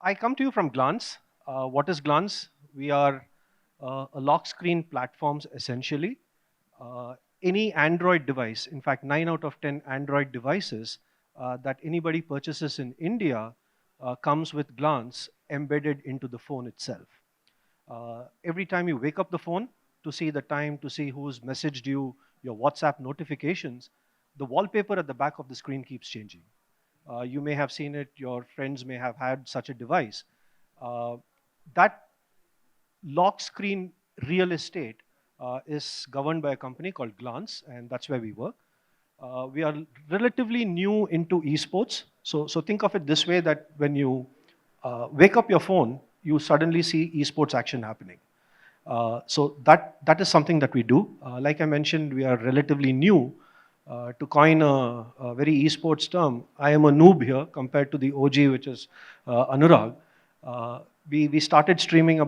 I come to you from Glance. What is Glance? We are a lock screen platforms essentially. Any Android device, in fact, 9 out of 10 Android devices that anybody purchases in India comes with Glance embedded into the phone itself. Every time you wake up the phone to see the time, to see who's messaged you, your WhatsApp notifications, the wallpaper at the back of the screen keeps changing. You may have seen it, your friends may have had such a device. Uh, that lock screen real estate is governed by a company called Glance, and that's where we work. We are relatively new into esports. So think of it this way that when you wake up your phone, you suddenly see esports action happening. So that is something that we do. Like I mentioned, we are relatively new. To coin a very esports term, I am a noob here compared to the OG, which is Anurag. We started streaming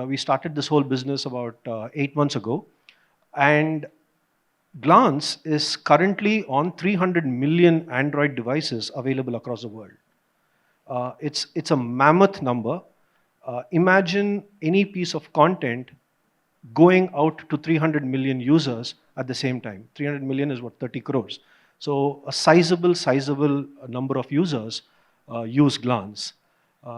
we started this whole business about 8 months ago. And Glance is currently on 300 million Android devices available across the world. It's a mammoth number. Imagine any piece of content going out to 300 million users at the same time. 300 million is what, 30 crores. So a sizable number of users use Glance.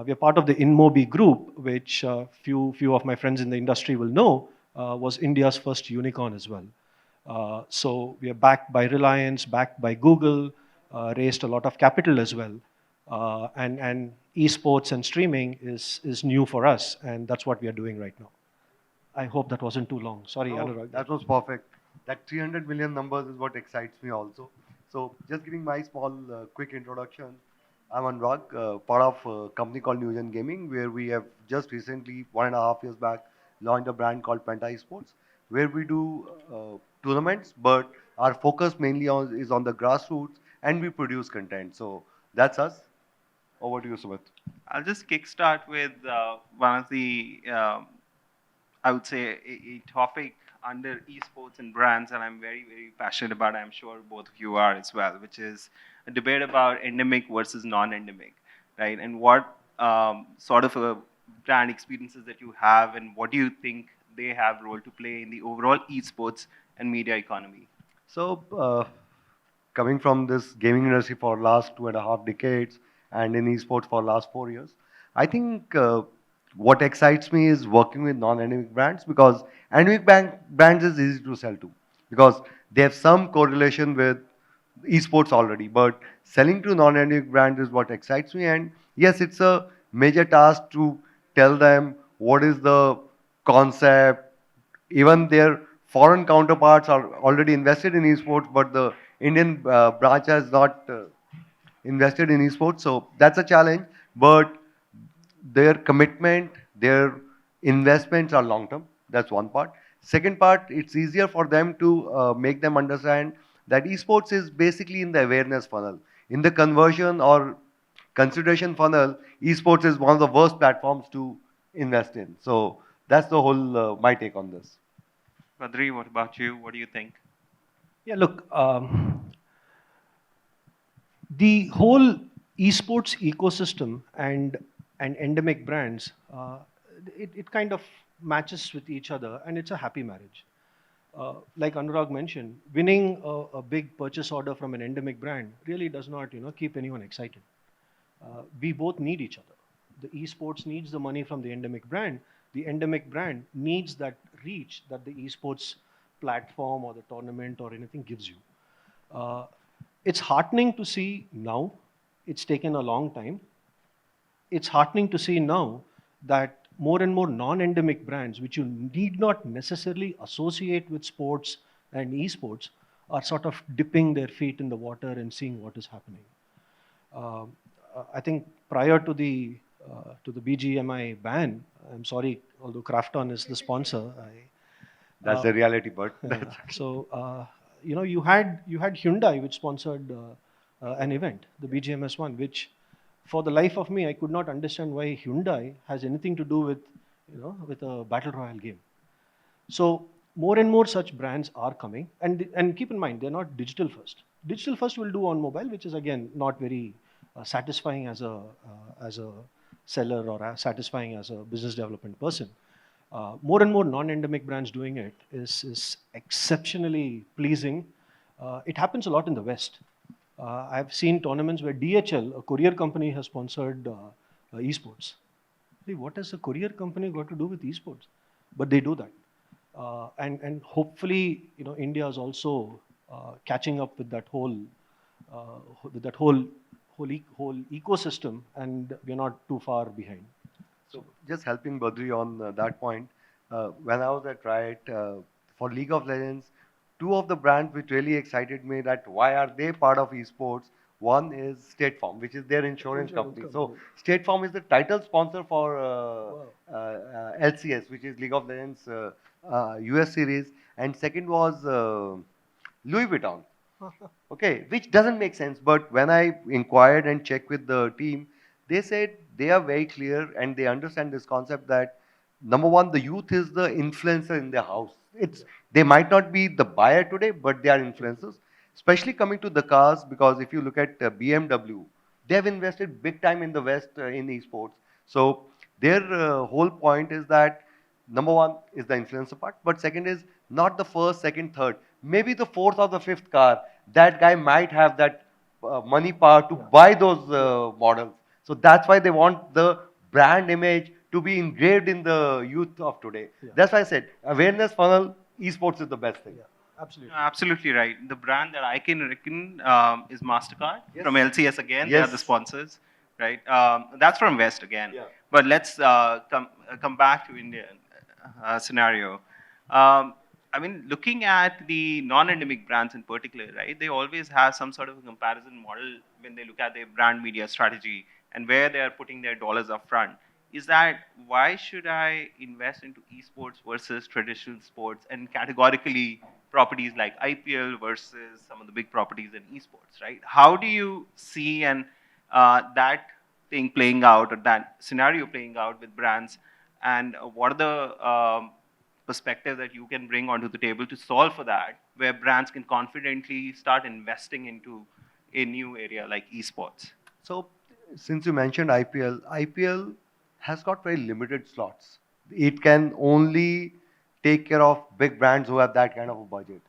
We are part of the InMobi group, which few of my friends in the industry will know was India's first unicorn as well. So we are backed by Reliance, backed by Google, raised a lot of capital as well. And esports and streaming is new for us, and that's what we are doing right now. I hope that wasn't too long. Sorry, No, Anurag. that was perfect. That 300 million numbers is what excites me also. So, just giving my small, quick introduction. I'm Anurag, part of a company called Newgen Gaming, where we have just recently, 1.5 years back, launched a brand called Penta Esports, where we do tournaments, but our focus mainly is on the grassroots, and we produce content. So, that's us. Over to you, Sumit. I'll just kickstart with one of the, I would say, a topic under esports and brands, and I'm very, very passionate about. I'm sure both of you are as well, which is a debate about endemic versus non-endemic, right? And what sort of brand experiences that you have, and what do you think they have role to play in the overall esports and media economy? So, coming from this gaming industry for last 2.5 decades and in esports for last 4 years, I think what excites me is working with non-endemic brands because endemic brands is easy to sell to because they have some correlation with esports already. But selling to non-endemic brands is what excites me. And yes, it's a major task to tell them what is the concept, even their foreign counterparts are already invested in esports, but the Indian branch has not invested in esports. So that's a challenge. But their commitment, their investments are long term. That's one part. Second part, it's easier for them to make them understand that esports is basically in the awareness funnel. In the conversion or consideration funnel, esports is one of the worst platforms to invest in. So that's the whole my take on this. Badri, what about you? What do you think? Yeah, look, the whole esports ecosystem and endemic brands, it kind of matches with each other, and it's a happy marriage. Like Anurag mentioned, winning a big purchase order from an endemic brand really does not, keep anyone excited. We both need each other. The esports needs the money from the endemic brand. The endemic brand needs that reach that the esports platform or the tournament or anything gives you. Uh, it's heartening to see now. It's taken a long time. It's heartening to see now that more and more non-endemic brands, which you need not necessarily associate with sports and esports, are sort of dipping their feet in the water and seeing what is happening. Um, I think prior to the BGMI ban, I'm sorry, although Krafton is the sponsor, That's uh, the reality, but yeah, so you had Hyundai which sponsored an event, the BGMS one, which for the life of me I could not understand why Hyundai has anything to do with a battle royale game. So more and more such brands are coming, and keep in mind they're not digital first. Digital first will do on mobile, which is again not very satisfying as a seller or satisfying as a business development person. More and more non-endemic brands doing it is exceptionally pleasing. It happens a lot in the West. I've seen tournaments where DHL, a courier company, has sponsored esports. What has a courier company got to do with esports? But they do that, and hopefully, India is also catching up with that whole ecosystem, and we're not too far behind. So just helping Badri on that point, when I was at Riot for League of Legends, two of the brands which really excited me that why are they part of esports? One is State Farm, which is their insurance company. So State Farm is the title sponsor for LCS, which is League of Legends US series, and second was Louis Vuitton. Okay, which doesn't make sense. But when I inquired and checked with the team, they said they are very clear and they understand this concept that number one, the youth is the influencer in their house. They might not be the buyer today, but they are influencers. Especially coming to the cars, because if you look at BMW, they have invested big time in the West in esports. So their whole point is that number one is the influencer part, but second is not the first, second, third, maybe the fourth or the fifth car. That guy might have that money power to buy those models. So that's why they want the brand image to be engraved in the youth of today. Yeah. That's why I said awareness funnel, esports is the best thing. Yeah, absolutely. No, absolutely right. The brand that I can reckon is MasterCard Yes. from LCS again. They are the Yes. sponsors, right? That's from West again. Yeah. But let's come back to India scenario. I mean, looking at the non-endemic brands in particular, right? They always have some sort of a comparison model when they look at their brand media strategy and where they are putting their dollars up front. Is that why should I invest into esports versus traditional sports, and categorically properties like IPL versus some of the big properties in esports, right? How do you see and that thing playing out, or that scenario playing out with brands, and what are the perspective that you can bring onto the table to solve for that, where brands can confidently start investing into a new area like esports? So, since you mentioned IPL, IPL has got very limited slots. It can only take care of big brands who have that kind of a budget.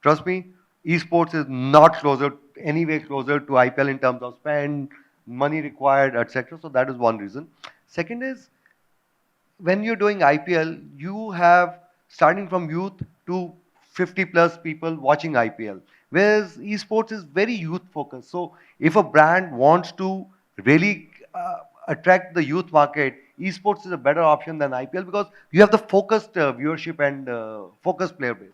Trust me, esports is not closer, anyway closer to IPL in terms of spend, money required, etc. So that is one reason. Second is when you're doing IPL, you have starting from youth to 50 plus people watching IPL. Whereas esports is very youth focused. So if a brand wants to really attract the youth market, esports is a better option than IPL because you have the focused viewership and focused player base.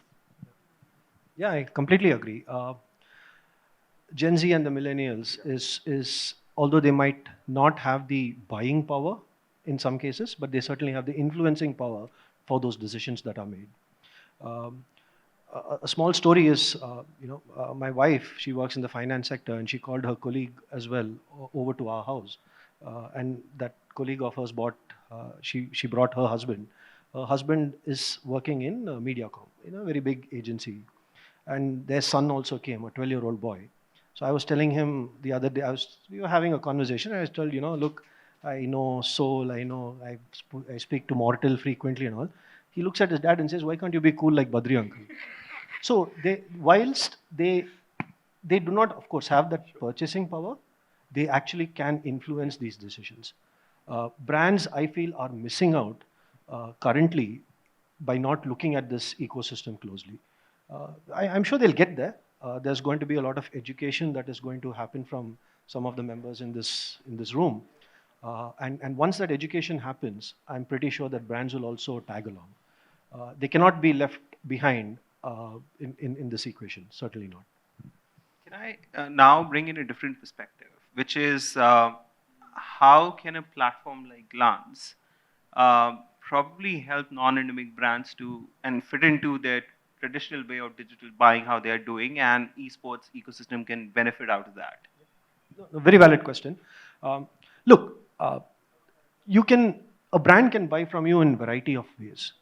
Yeah, I completely agree. Gen Z and the millennials is although they might not have the buying power in some cases, but they certainly have the influencing power for those decisions that are made. Um, a small story is, my wife, she works in the finance sector, and she called her colleague as well over to our house, and that colleague of hers she brought her husband. Her husband is working in MediaCom, in a very big agency, and their son also came, a 12-year-old boy. So I was telling him the other day, we were having a conversation. I was told, look, I know Soul, I speak to Mortal frequently and all. He looks at his dad and says, why can't you be cool like Badri uncle? So whilst they do not, of course, have that purchasing power, they actually can influence these decisions. Brands, I feel, are missing out currently by not looking at this ecosystem closely. I'm sure they'll get there. There's going to be a lot of education that is going to happen from some of the members in this room. And once that education happens, I'm pretty sure that brands will also tag along. They cannot be left behind in this equation, certainly not. Can I now bring in a different perspective, which is how can a platform like Glance probably help non-endemic brands to and fit into their traditional way of digital buying, how they are doing, and esports ecosystem can benefit out of that? A very valid question. Look, a brand can buy from you in a variety of ways.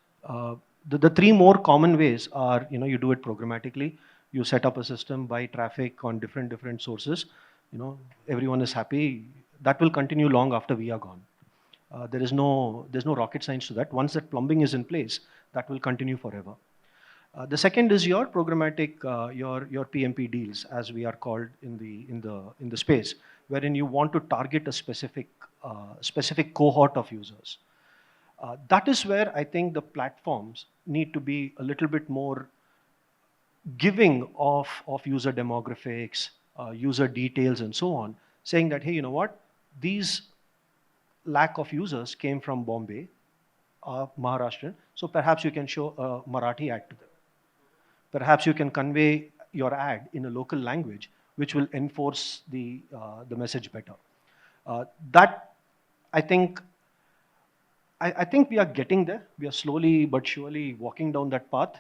The three more common ways are, you do it programmatically. You set up a system, buy traffic on different sources. Everyone is happy. That will continue long after we are gone. There's no rocket science to that. Once that plumbing is in place, that will continue forever. The second is your programmatic, your PMP deals, as we are called in the space, wherein you want to target a specific cohort of users. That is where I think the platforms need to be a little bit more giving of user demographics, user details, and so on, saying that, hey, you know what, these lack of users came from Bombay, Maharashtra, so perhaps you can show a Marathi ad to them. Perhaps you can convey your ad in a local language, which will enforce the message better. That I think I think we are getting there. We are slowly but surely walking down that path,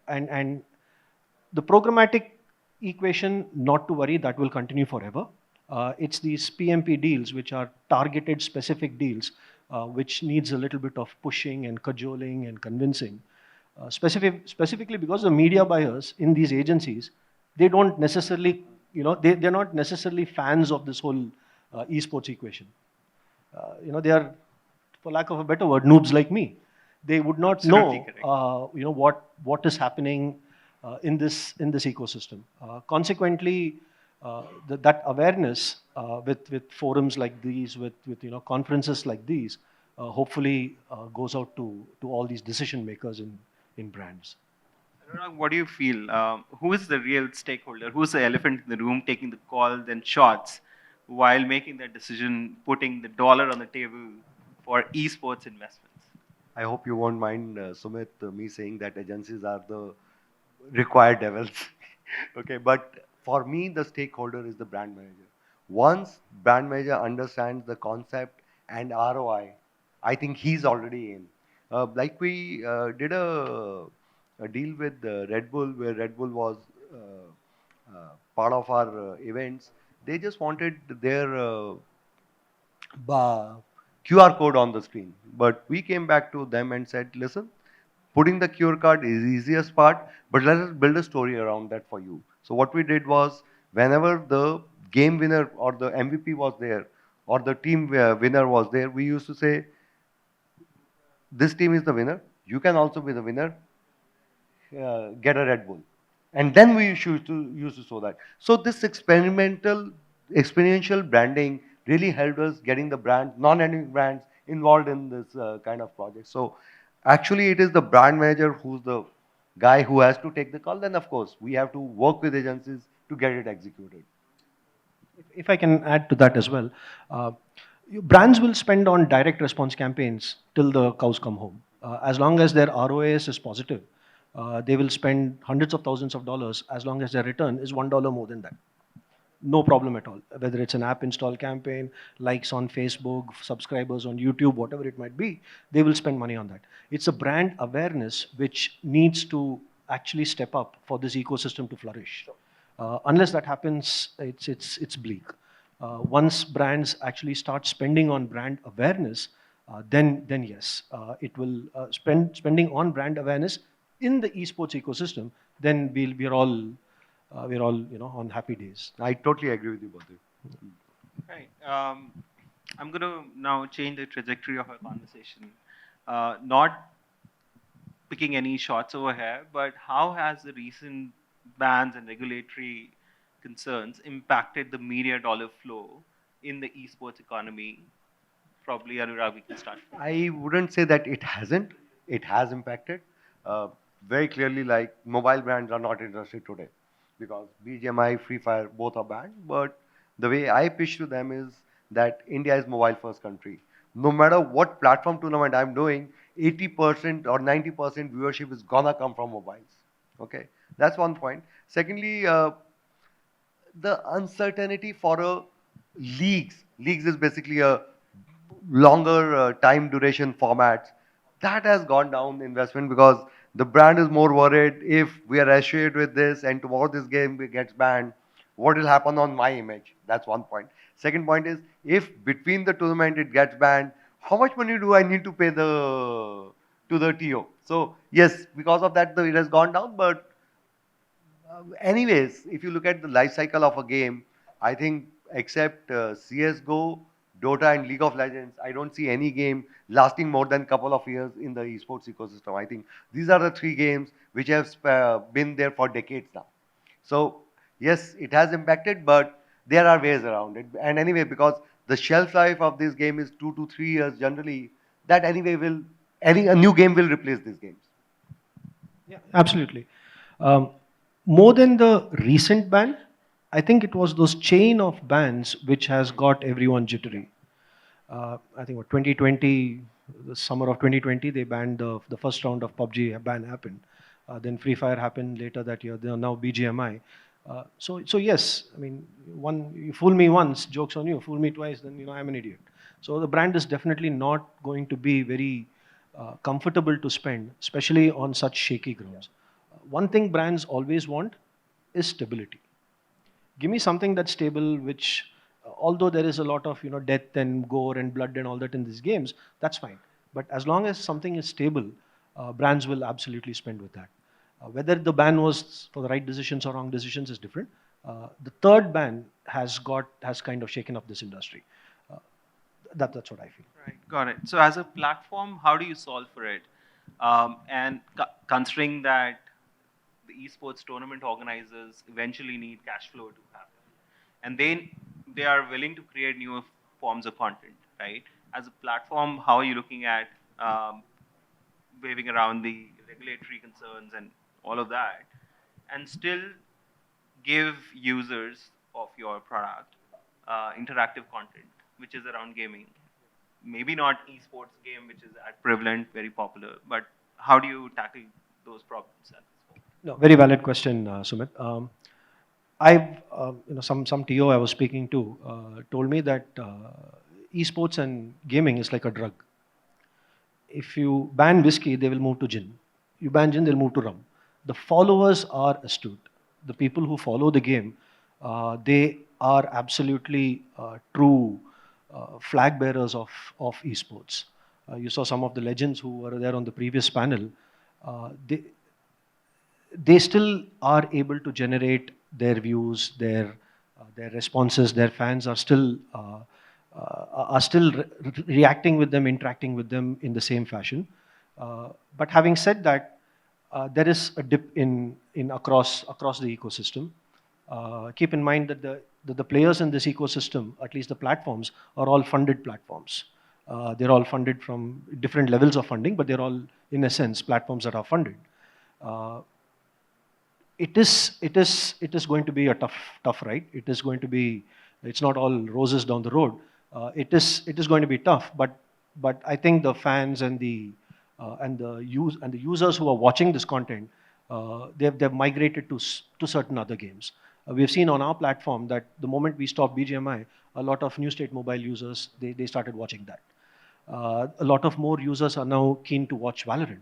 and the programmatic equation, not to worry, that will continue forever. It's these PMP deals, which are targeted specific deals, which needs a little bit of pushing and cajoling and convincing. Specifically because the media buyers in these agencies, they don't necessarily, they're not necessarily fans of this whole esports equation. They are, for lack of a better word, noobs like me. They would not Absolutely know, what is happening in this ecosystem. Consequently, that awareness with forums like these, with conferences like these, hopefully goes out to all these decision makers in brands. Anurag, what do you feel? Who is the real stakeholder? Who's the elephant in the room taking the calls and shots while making that decision, putting the dollar on the table for esports investments? I hope you won't mind, Sumit, me saying that agencies are the required devils. Okay, but for me, the stakeholder is the brand manager. Once brand manager understands the concept and ROI, I think he's already in. Like we did a deal with Red Bull, where Red Bull was part of our events. They just wanted their QR code on the screen. But we came back to them and said, listen, putting the QR code is the easiest part, but let us build a story around that for you. So what we did was, whenever the game winner or the MVP was there, or the team winner was there, we used to say, this team is the winner. You can also be the winner. Get a Red Bull. And then we used to show that. So this experiential branding really helped us getting the non-endemic brands involved in this kind of project. So actually it is the brand manager who's the guy who has to take the call. Then of course we have to work with agencies to get it executed. If I can add to that as well, brands will spend on direct response campaigns till the cows come home. As long as their ROAS is positive, they will spend hundreds of thousands of dollars as long as their return is $1 more than that. No problem at all. Whether it's an app install campaign, likes on Facebook, subscribers on YouTube, whatever it might be, they will spend money on that. It's a brand awareness which needs to actually step up for this ecosystem to flourish. Unless that happens, it's bleak. Once brands actually start spending on brand awareness, then yes, it will spending on brand awareness in the esports ecosystem. Then we're all on happy days. I totally agree with you, Badri. Right. I'm going to now change the trajectory of our conversation. Not picking any shots over here, but how has the recent bans and regulatory concerns impacted the media dollar flow in the esports economy? Probably, Anurag, we can start. I wouldn't say that it hasn't. It has impacted. Very clearly, like mobile brands are not interested today because BGMI, Free Fire, both are banned. But the way I pitch to them is that India is mobile first country. No matter what platform tournament I'm doing, 80% or 90% viewership is gonna come from mobiles. Okay, that's one point. Secondly, the uncertainty for a leagues. Leagues is basically a longer time duration formats. That has gone down investment because the brand is more worried if we are associated with this and tomorrow this game gets banned, what will happen on my image? That's one point. Second point is if between the tournament it gets banned, how much money do I need to pay to the TO? So yes, because of that it has gone down, but anyways, if you look at the life cycle of a game, I think except CSGO, Dota and League of Legends, I don't see any game lasting more than couple of years in the esports ecosystem. I think these are the three games which have been there for decades now. So yes, it has impacted, but there are ways around it. And anyway, because the shelf life of this game is 2 to 3 years generally, that anyway will a new game will replace these games. Yeah, absolutely. Um, More than the recent ban, I think it was those chain of bans which has got everyone jittery. I think what 2020, the summer of 2020, they banned the first round of PUBG ban happened. Then Free Fire happened later that year. They are now BGMI. So yes, I mean, one you fool me once, jokes on you. Fool me twice, then I'm an idiot. So the brand is definitely not going to be very comfortable to spend, especially on such shaky grounds. One thing brands always want is stability. Give me something that's stable, which, although there is a lot of death and gore and blood and all that in these games, that's fine. But as long as something is stable, brands will absolutely spend with that. Whether the ban was for the right decisions or wrong decisions is different. The third ban has kind of shaken up this industry. Uh, that's what I feel. Right, got it. So as a platform, how do you solve for it? And considering that the esports tournament organizers eventually need cash flow to happen, and they are willing to create newer forms of content, right? As a platform, how are you looking at waving around the regulatory concerns and all of that, and still give users of your product interactive content, which is around gaming? Maybe not esports game, which is at prevalent, very popular, but how do you tackle those problems at this point? No, very valid question, Sumit. I've some TO I was speaking to told me that esports and gaming is like a drug. If you ban whiskey, they will move to gin. You ban gin, they'll move to rum. The followers are astute. The people who follow the game, they are absolutely true flag bearers of esports. You saw some of the legends who were there on the previous panel. They still are able to generate their views, their responses. Their fans are still reacting with them, interacting with them in the same fashion. But having said that, there is a dip in across the ecosystem. Keep in mind that the players in this ecosystem, at least the platforms, are all funded platforms. They're all funded from different levels of funding, but they're all, in a sense, platforms that are funded. Uh, it is going to be a tough ride. It's not all roses down the road. It is going to be tough, but I think the fans and the users who are watching this content, they've migrated to certain other games. We've seen on our platform that the moment we stopped BGMI, a lot of new state mobile users, they started watching that. A lot of more users are now keen to watch Valorant.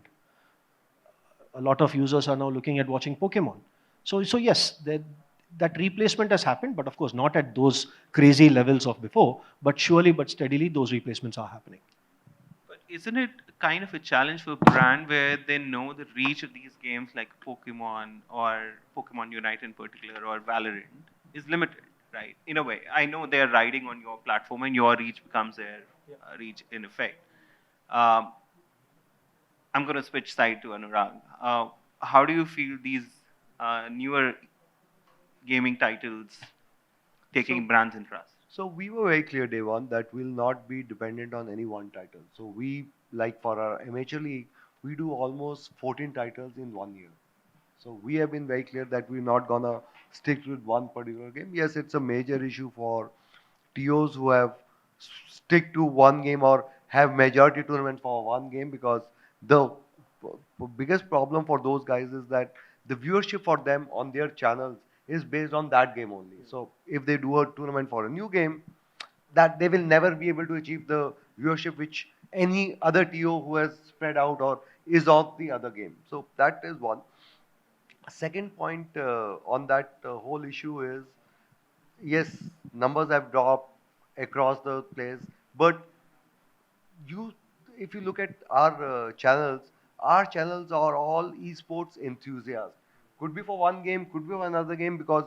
A lot of users are now looking at watching Pokemon. So yes, that replacement has happened, but of course not at those crazy levels of before. But surely, but steadily, those replacements are happening. But isn't it kind of a challenge for a brand where they know the reach of these games like Pokemon or Pokemon Unite in particular or Valorant is limited, right? In a way, I know they're riding on your platform and your reach becomes their reach in effect. Um, I'm going to switch side to Anurag. How do you feel these newer gaming titles taking So brands' interest? So we were very clear day one that we'll not be dependent on any one title. So we, like for our amateur league, we do almost 14 titles in 1 year. So we have been very clear that we're not gonna stick with one particular game. Yes, it's a major issue for TOs who have stick to one game or have majority tournament for one game, because the biggest problem for those guys is that the viewership for them on their channels is based on that game only. So if they do a tournament for a new game, that they will never be able to achieve the viewership which any other TO who has spread out or is of the other game. So that is one. Second point on that whole issue is, yes, numbers have dropped across the place, but you, if you look at our channels are all esports enthusiasts. Could be for one game, could be for another game, because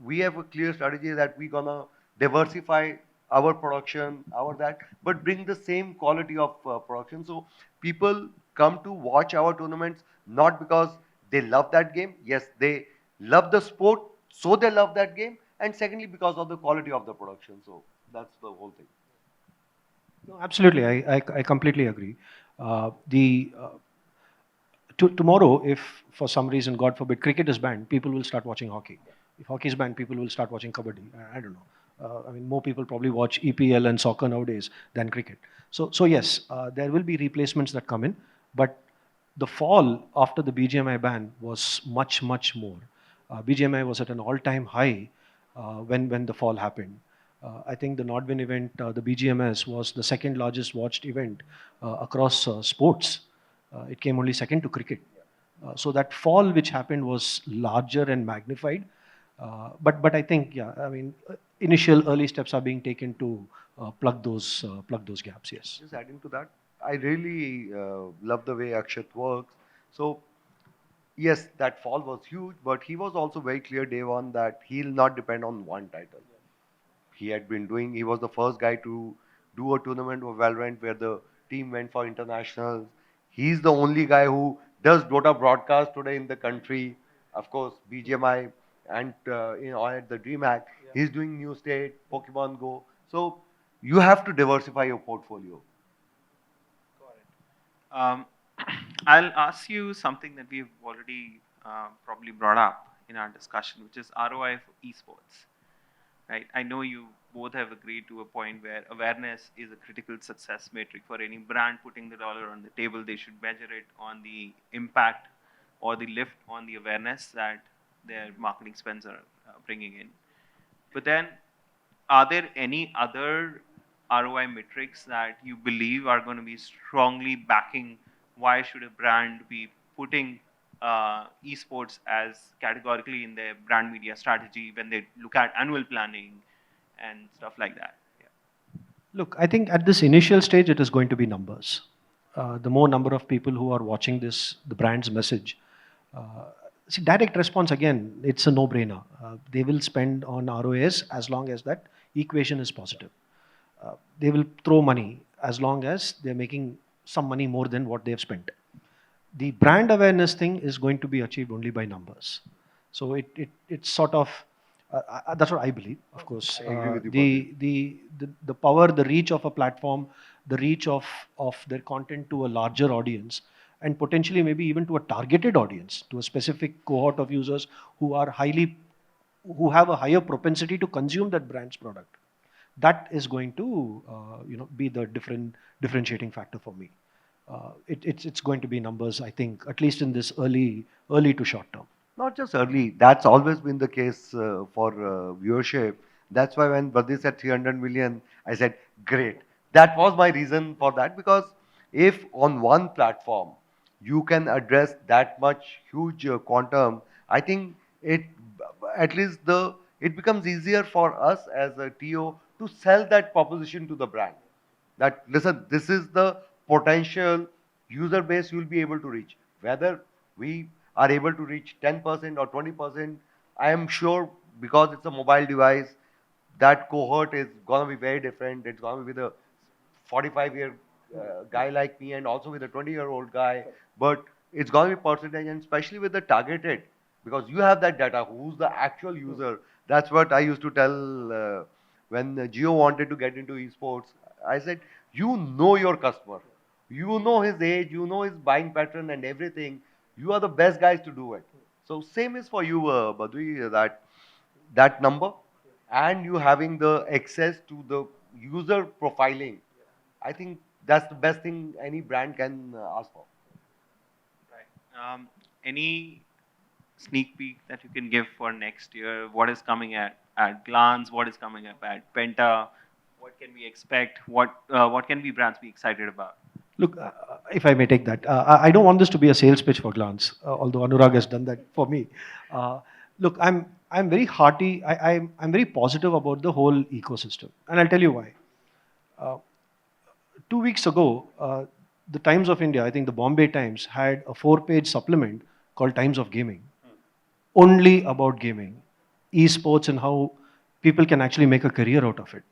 we have a clear strategy that we're gonna diversify our production, our that, but bring the same quality of production. So people come to watch our tournaments not because they love that game. Yes, they love the sport, so they love that game. And secondly, because of the quality of the production. So that's the whole thing. No, absolutely, I completely agree. Tomorrow, if for some reason, God forbid, cricket is banned, people will start watching hockey. If hockey is banned, people will start watching kabaddi. I don't know. I mean, more people probably watch EPL and soccer nowadays than cricket. So yes, there will be replacements that come in, but the fall after the BGMI ban was much more. BGMI was at an all-time high when the fall happened. I think the Nodwin event, the BGMS, was the second largest watched event across sports. It came only second to cricket. So that fall which happened was larger and magnified. But I think, yeah, I mean, initial early steps are being taken to plug those gaps. Yes. Just adding to that, I really love the way Akshat works. So yes, that fall was huge, but he was also very clear day one that he'll not depend on one title. He had been doing, he was the first guy to do a tournament of Valorant where the team went for internationals. He's the only guy who does Dota broadcast today in the country. Of course, BGMI and at the DreamHack, he's doing New State, Pokemon Go. So you have to diversify your portfolio. Um, I'll ask you something that we've already probably brought up in our discussion, which is ROI for esports. Right? I know you both have agreed to a point where awareness is a critical success metric for any brand putting the dollar on the table. They should measure it on the impact or the lift on the awareness that their marketing spends are bringing in. But then, are there any other ROI metrics that you believe are going to be strongly backing why should a brand be putting esports as categorically in their brand media strategy when they look at annual planning and stuff like that? Yeah. Look, I think at this initial stage, it is going to be numbers. The more number of people who are watching this, the brand's message. See, direct response, again, it's a no-brainer. They will spend on ROAS as long as that equation is positive. They will throw money as long as they're making some money more than what they've spent. The brand awareness thing is going to be achieved only by numbers. So it's sort of, that's what I believe, of course. I agree with you, Badri. The power, the reach of a platform, the reach of their content to a larger audience, and potentially maybe even to a targeted audience, to a specific cohort of users who are who have a higher propensity to consume that brand's product. That is going to be the differentiating factor for me. It's going to be numbers, I think, at least in this early to short term. Not just early, that's always been the case for viewership. That's why when Badri said 300 million, I said, great. That was my reason for that because if on one platform you can address that much huge quantum, I think at least it becomes easier for us as a TO to sell that proposition to the brand. That listen, this is the potential user base you'll be able to reach. Whether we are able to reach 10% or 20%, I am sure because it's a mobile device, that cohort is going to be very different. It's going to be the 45-year guy like me and also with a 20-year-old guy. But it's going to be percentage and especially with the targeted because you have that data. Who's the actual user? That's what I used to tell when Geo wanted to get into esports. I said, you know your customer. You know his age, you know his buying pattern and everything. You are the best guys to do it. So same is for you, Badri, that number and you having the access to the user profiling. I think that's the best thing any brand can ask for. Right. Any sneak peek that you can give for next year? What is coming at Glance? What is coming up at Penta? What can we expect? What can we brands be excited about? Look, if I may take that, I don't want this to be a sales pitch for Glance, although Anurag has done that for me. Look, I'm very hearty. I'm very positive about the whole ecosystem, and I'll tell you why. Uh, 2 weeks ago, the Times of India, I think the Bombay Times, had a 4-page supplement called Times of Gaming, only about gaming, esports, and how people can actually make a career out of it.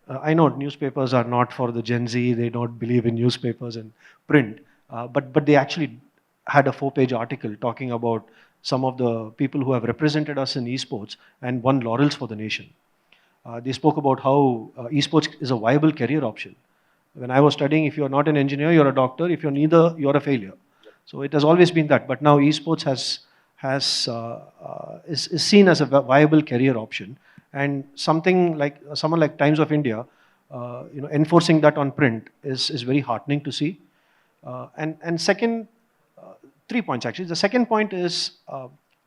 I know newspapers are not for the Gen Z. They don't believe in newspapers and print. But they actually had a 4-page article talking about some of the people who have represented us in esports and won laurels for the nation. They spoke about how esports is a viable career option. When I was studying, if you're not an engineer, you're a doctor. If you're neither, you're a failure. So it has always been that. But now esports is seen as a viable career option, and something like someone like Times of India, enforcing that on print is very heartening to see. And second, 3 points actually. The second point is,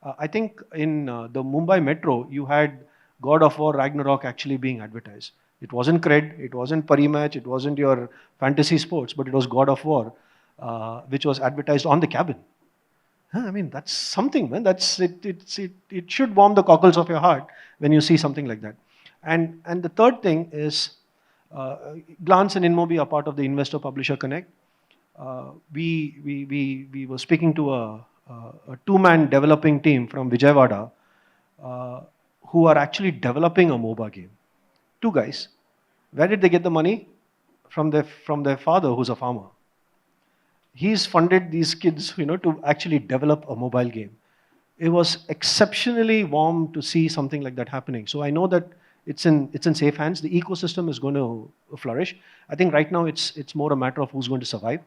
I think in the Mumbai Metro, you had God of War Ragnarok actually being advertised. It wasn't Cred, it wasn't Parimatch, it wasn't your fantasy sports, but it was God of War, which was advertised on the cabin. Huh, I mean, that's something, man. It should warm the cockles of your heart when you see something like that. And the third thing is, Glance and Inmobi are part of the Investor Publisher Connect. We were speaking to a two-man developing team from Vijayawada, uh, who are actually developing a MOBA game. Two guys. Where did they get the money? From their father, who's a farmer. He's funded these kids, to actually develop a mobile game. It was exceptionally warm to see something like that happening. So I know that it's in safe hands. The ecosystem is going to flourish. I think right now it's more a matter of who's going to survive.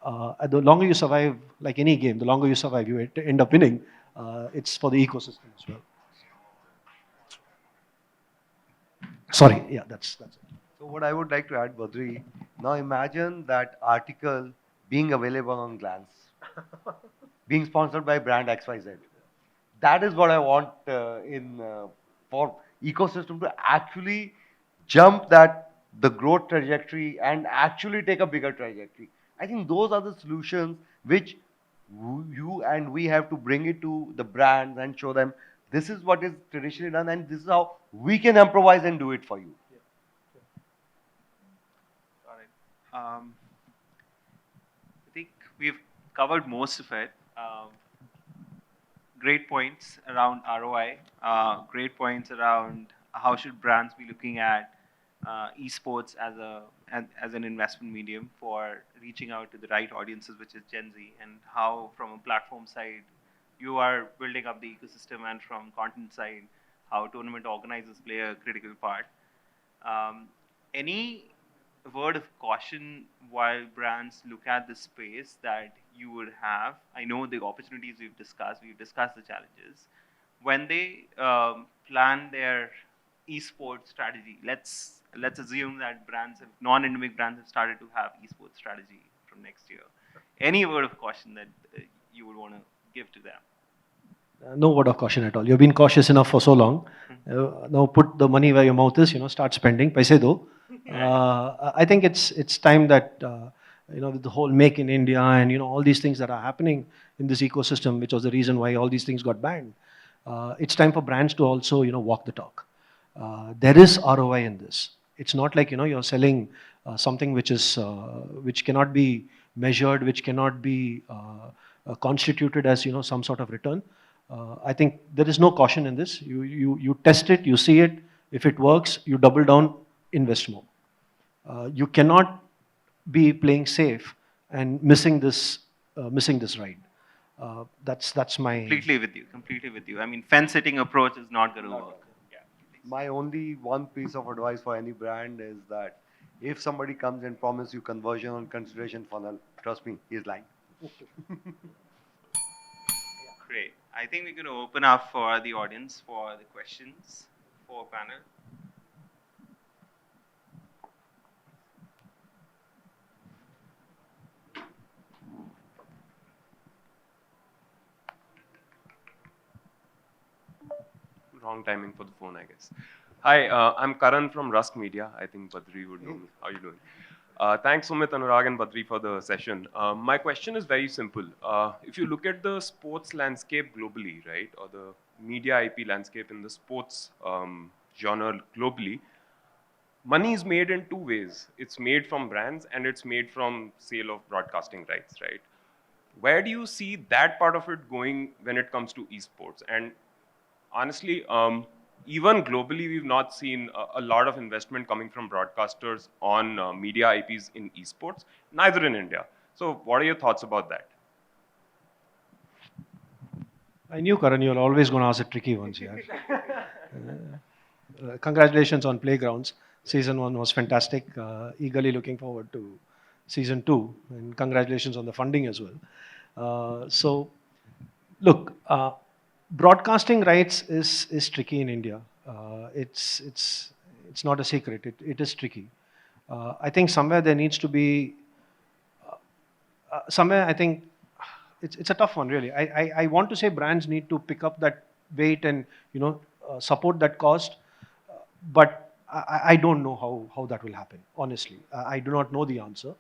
The longer you survive, like any game, the longer you survive, you end up winning. It's for the ecosystem as well. Sorry, yeah, that's it. So what I would like to add, Badri, now imagine that article being available on Glance, being sponsored by brand XYZ. That is what I want in for ecosystem to actually jump that the growth trajectory and actually take a bigger trajectory. I think those are the solutions which you and we have to bring it to the brands and show them this is what is traditionally done and this is how we can improvise and do it for you. Got it. I think we've covered most of it. Great points around ROI. Great points around how should brands be looking at esports as an investment medium for reaching out to the right audiences, which is Gen Z, and how from a platform side you are building up the ecosystem, and from content side how tournament organizers play a critical part. Any word of caution while brands look at the space that you would have? I know the opportunities we've discussed the challenges. When they plan their esports strategy, let's assume that non-endemic brands have started to have esports strategy from next year. Any word of caution that you would want to give to them? No word of caution at all. You've been cautious enough for so long. Now put the money where your mouth is. Start spending. Paise do. I think it's time that with the whole Make in India and all these things that are happening in this ecosystem, which was the reason why all these things got banned. It's time for brands to also walk the talk. There is ROI in this. It's not like you're selling something which cannot be measured, which cannot be constituted as some sort of return. I think there is no caution in this. You test it, you see it. If it works, you double down, invest more. You cannot be playing safe and missing this ride. That's my Completely with you. I mean, fence sitting approach is not going to work. Yeah. My only one piece of advice for any brand is that if somebody comes and promises you conversion on consideration funnel, trust me, he's lying. Great. I think we're going to open up for the audience for the questions for panel. Wrong timing for the phone, I guess. Hi, I'm Karan from Rusk Media. I think Badri would know me. How are you doing? Thanks, Sumit, Anurag, and Badri for the session. My question is very simple. If you look at the sports landscape globally, right, or the media IP landscape in the sports genre globally, money is made in two ways. It's made from brands and it's made from sale of broadcasting rights, right? Where do you see that part of it going when it comes to esports? And honestly, even globally, we've not seen a lot of investment coming from broadcasters on media IPs in esports, neither in India. So what are your thoughts about that? I knew, Karan, you're always going to ask the tricky ones here. Congratulations on Playgrounds. Season 1 was fantastic. Eagerly looking forward to Season 2. And congratulations on the funding as well. Look, broadcasting rights is tricky in India. It's not a secret. It is tricky. I think somewhere there needs to be somewhere I think it's a tough one really. I want to say brands need to pick up that weight and support that cost, but I don't know how that will happen. Honestly, I do not know the answer.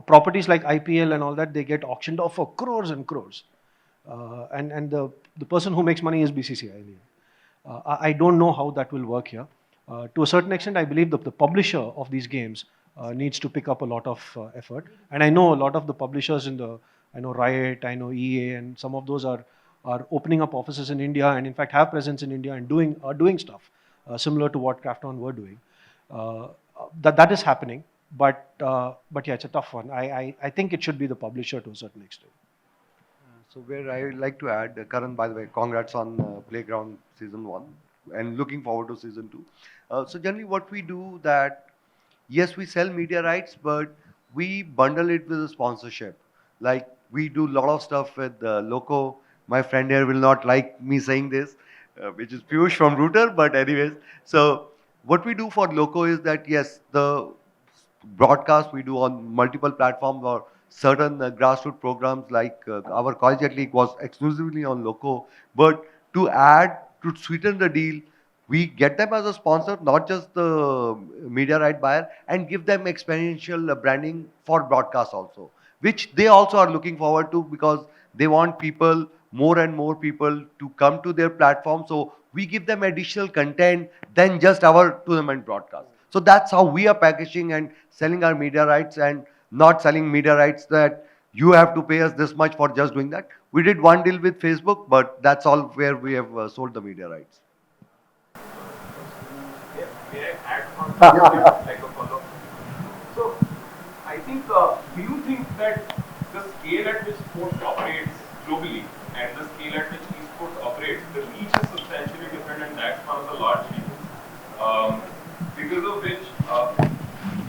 Properties like IPL and all that, they get auctioned off for crores and crores, and the person who makes money is BCCI. I don't know how that will work here. To a certain extent, I believe the publisher of these games needs to pick up a lot of effort. And I know a lot of the publishers I know Riot, I know EA, and some of those are opening up offices in India and in fact have presence in India and are doing stuff similar to what Krafton were doing. That is happening, but yeah, it's a tough one. I think it should be the publisher to a certain extent. So where I would like to add, Karan, by the way, congrats on Playground Season 1 and looking forward to Season 2. So generally what we do that, yes, we sell media rights, but we bundle it with a sponsorship. Like we do a lot of stuff with Loco. My friend here will not like me saying this, which is Piyush from Router, but anyways. So what we do for Loco is that, yes, the broadcast we do on multiple platforms or certain grassroots programs like our Collegiate League was exclusively on Loco. But to sweeten the deal, we get them as a sponsor, not just the media right buyer, and give them experiential branding for broadcast also, which they also are looking forward to because they want people, more and more people, to come to their platform. So we give them additional content than just our tournament broadcast. So that's how we are packaging and selling our media rights and not selling media rights that you have to pay us this much for just doing that. We did one deal with Facebook, but that's all where we have sold the media rights. May I add on like a follow-up? So, I think, do you think that the scale at which sports operates globally and the scale at which esports operates, the reach is substantially different, and that's one of the large reasons because of which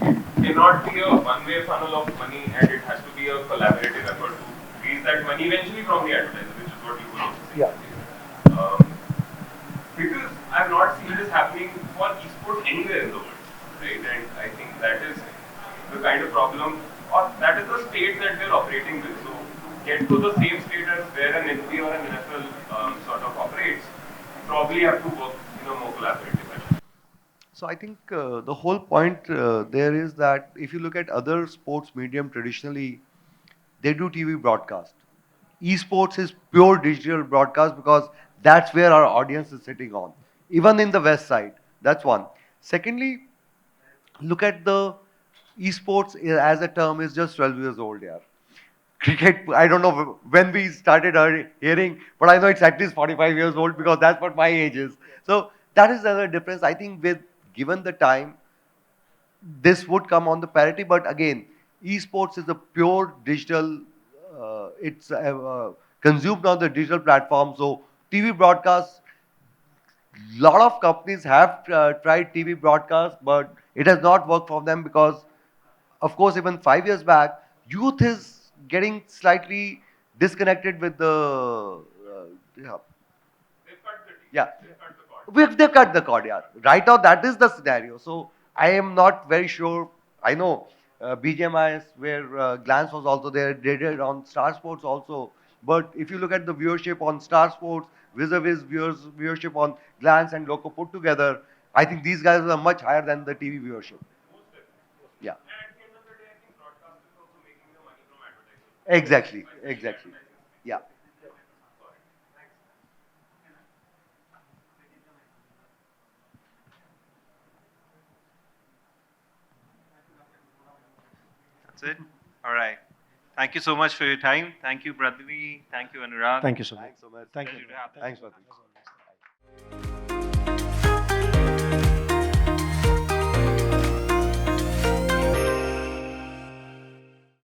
it cannot be a one-way funnel of money, and it has to be a collaborative effort to raise that money eventually from the advertiser, which is what you were also saying. Yeah. Because I've not seen this happening for esports anywhere in the world, right? And I think that is the kind of problem, or that is the state that we're operating with. So to get to the same state as where an NBA or an NFL sort of operates, you probably have to work in a more collaborative fashion. So I think the whole point there is that if you look at other sports medium traditionally, they do TV broadcast. Esports is pure digital broadcast because that's where our audience is sitting on. Even in the West side, that's one. Secondly, look at the esports as a term is just 12 years old, yeah. Cricket, I don't know when we started hearing, but I know it's at least 45 years old because that's what my age is. So that is another difference. I think with given the time, this would come on the parity, but again, esports is a pure digital, it's consumed on the digital platform. So TV broadcasts, lot of companies have tried TV broadcast, but it has not worked for them because, of course, even 5 years back, youth is getting slightly disconnected with the, yeah. Yeah. They've cut the cord, yeah. Right now, that is the scenario. So I am not very sure. I know BGMIS, where Glance was also there, they did on Star Sports also. But if you look at the viewership on Star Sports, vis-a-vis viewership on Glance and Loco put together, I think these guys are much higher than the TV viewership. Yeah. Exactly. Exactly. Yeah. That's it. All right. Thank you so much for your time. Thank you, Badri. Thank you, Anurag. Thank you so much. Thanks so much. Thank you. Pleasure to have you. Thanks, Badri.